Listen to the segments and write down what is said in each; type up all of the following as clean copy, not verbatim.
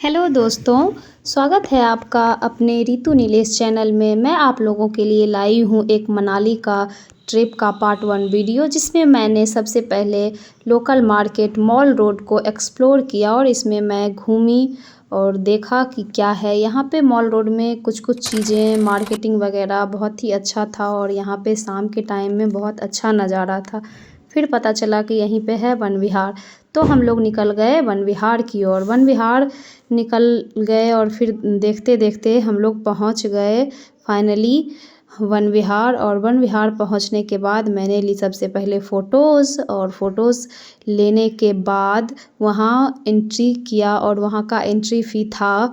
Hello दोस्तों, स्वागत है आपका अपने रितु नीलेश चैनल में। मैं आप लोगों के लिए लाई हूँ एक मनाली का ट्रिप का पार्ट 1 वीडियो, जिसमें मैंने सबसे पहले लोकल मार्केट मॉल रोड को एक्सप्लोर किया और इसमें मैं घूमी और देखा कि क्या है यहाँ पे मॉल रोड में। कुछ चीज़ें मार्केटिंग वगैरह बहुत ही अच्छा था और यहाँ पे शाम के टाइम में बहुत अच्छा नज़ारा था। फिर पता चला कि यहीं पे है वन विहार, तो हम लोग निकल गए वन विहार की ओर। वन विहार निकल गए और फिर देखते देखते हम लोग पहुंच गए फाइनली वन विहार। और वन विहार पहुंचने के बाद मैंने ली सबसे पहले फ़ोटोज़, और फ़ोटोज़ लेने के बाद वहां एंट्री किया और वहां का एंट्री फ़ी था,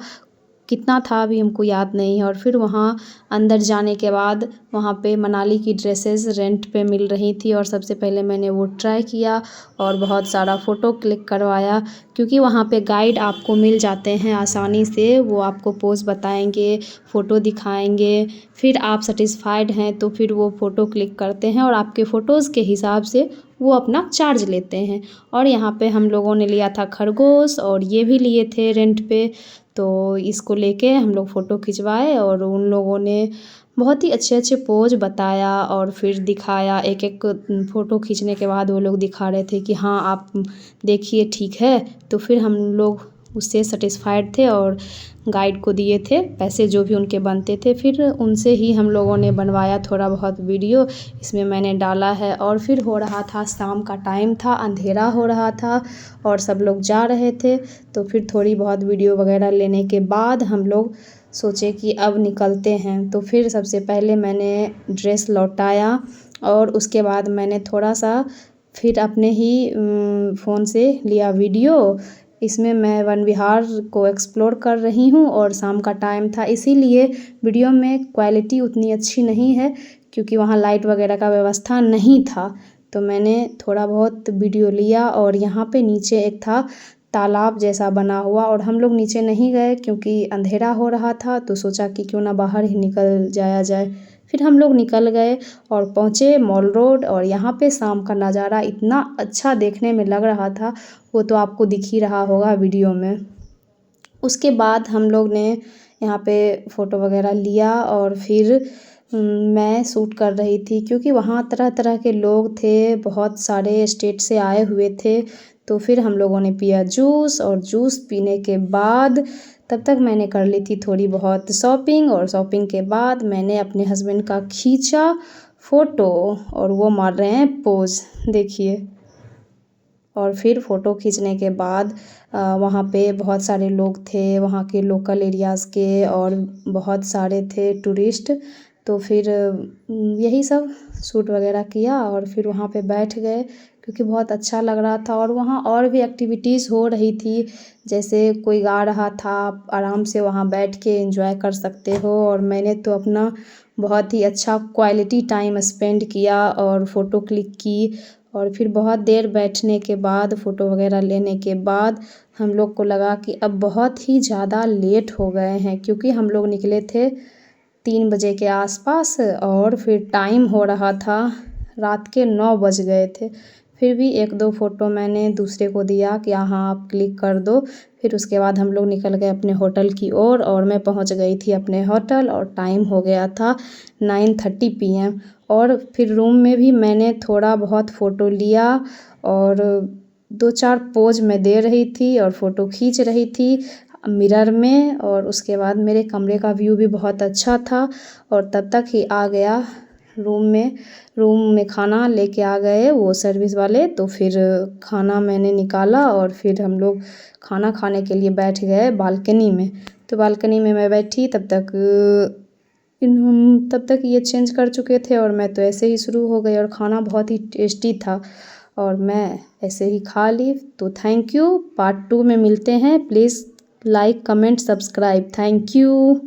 कितना था अभी हमको याद नहीं है। और फिर वहाँ अंदर जाने के बाद वहाँ पे मनाली की ड्रेसेस रेंट पे मिल रही थी और सबसे पहले मैंने वो ट्राई किया और बहुत सारा फ़ोटो क्लिक करवाया, क्योंकि वहाँ पे गाइड आपको मिल जाते हैं आसानी से। वो आपको पोज़ बताएंगे, फ़ोटो दिखाएंगे, फिर आप सेटिस्फाइड हैं तो फिर वो फ़ोटो क्लिक करते हैं और आपके फ़ोटोज़ के हिसाब से वो अपना चार्ज लेते हैं। और यहाँ पे हम लोगों ने लिया था खरगोश और ये भी लिए थे रेंट पे, तो इसको लेके हम लोग फ़ोटो खिंचवाए और उन लोगों ने बहुत ही अच्छे अच्छे पोज बताया और फिर दिखाया। एक एक फ़ोटो खींचने के बाद वो लोग दिखा रहे थे कि हाँ आप देखिए ठीक है। तो फिर हम लोग उससे सेटिस्फाइड थे और गाइड को दिए थे पैसे जो भी उनके बनते थे। फिर उनसे ही हम लोगों ने बनवाया थोड़ा बहुत वीडियो, इसमें मैंने डाला है। और फिर हो रहा था शाम का टाइम था, अंधेरा हो रहा था और सब लोग जा रहे थे। तो फिर थोड़ी बहुत वीडियो वगैरह लेने के बाद हम लोग सोचे कि अब निकलते हैं। तो फिर सबसे पहले मैंने ड्रेस लौटाया और उसके बाद मैंने थोड़ा सा फिर अपने ही फ़ोन से लिया वीडियो। इसमें मैं वन विहार को एक्सप्लोर कर रही हूँ और शाम का टाइम था, इसीलिए वीडियो में क्वालिटी उतनी अच्छी नहीं है क्योंकि वहाँ लाइट वगैरह का व्यवस्था नहीं था। तो मैंने थोड़ा बहुत वीडियो लिया और यहाँ पे नीचे एक था तालाब जैसा बना हुआ, और हम लोग नीचे नहीं गए क्योंकि अंधेरा हो रहा था। तो सोचा कि क्यों ना बाहर ही निकल जाया जाए। फिर हम लोग निकल गए और पहुँचे मॉल रोड, और यहाँ पे शाम का नज़ारा इतना अच्छा देखने में लग रहा था, वो तो आपको दिख ही रहा होगा वीडियो में। उसके बाद हम लोग ने यहाँ पे फ़ोटो वगैरह लिया और फिर मैं शूट कर रही थी क्योंकि वहाँ तरह तरह के लोग थे, बहुत सारे स्टेट से आए हुए थे। तो फिर हम लोगों ने पिया जूस, और जूस पीने के बाद तब तक मैंने कर ली थी थोड़ी बहुत शॉपिंग, और शॉपिंग के बाद मैंने अपने हस्बैंड का खींचा फ़ोटो और वो मार रहे हैं पोज़, देखिए। और फिर फ़ोटो खींचने के बाद वहाँ पे बहुत सारे लोग थे, वहाँ के लोकल एरियाज़ के, और बहुत सारे थे टूरिस्ट। तो फिर यही सब शूट वगैरह किया और फिर वहाँ पे बैठ गए क्योंकि बहुत अच्छा लग रहा था। और वहाँ और भी एक्टिविटीज़ हो रही थी, जैसे कोई गा रहा था, आप आराम से वहाँ बैठ के एंजॉय कर सकते हो। और मैंने तो अपना बहुत ही अच्छा क्वालिटी टाइम स्पेंड किया और फ़ोटो क्लिक की। और फिर बहुत देर बैठने के बाद फ़ोटो वगैरह लेने के बाद हम लोग को लगा कि अब बहुत ही ज़्यादा लेट हो गए हैं, क्योंकि हम लोग निकले थे 3 बजे के आसपास और फिर टाइम हो रहा था रात के 9 बज गए थे। फिर भी 1-2 फ़ोटो मैंने दूसरे को दिया कि हाँ आप क्लिक कर दो। फिर उसके बाद हम लोग निकल गए अपने होटल की ओर, और मैं पहुंच गई थी अपने होटल और टाइम हो गया था 9:30 PM। और फिर रूम में भी मैंने थोड़ा बहुत फ़ोटो लिया और 2-4 पोज मैं दे रही थी और फ़ोटो खींच रही थी मिरर में। और उसके बाद मेरे कमरे का व्यू भी बहुत अच्छा था, और तब तक ही आ गया रूम में खाना लेके आ गए वो सर्विस वाले। तो फिर खाना मैंने निकाला और फिर हम लोग खाना खाने के लिए बैठ गए बालकनी में। तो बालकनी में मैं बैठी, तब तक ये चेंज कर चुके थे और मैं तो ऐसे ही शुरू हो गई, और खाना बहुत ही टेस्टी था और मैं ऐसे ही खा ली। तो थैंक यू, पार्ट 2 में मिलते हैं। Please like, comment, subscribe. Thank you.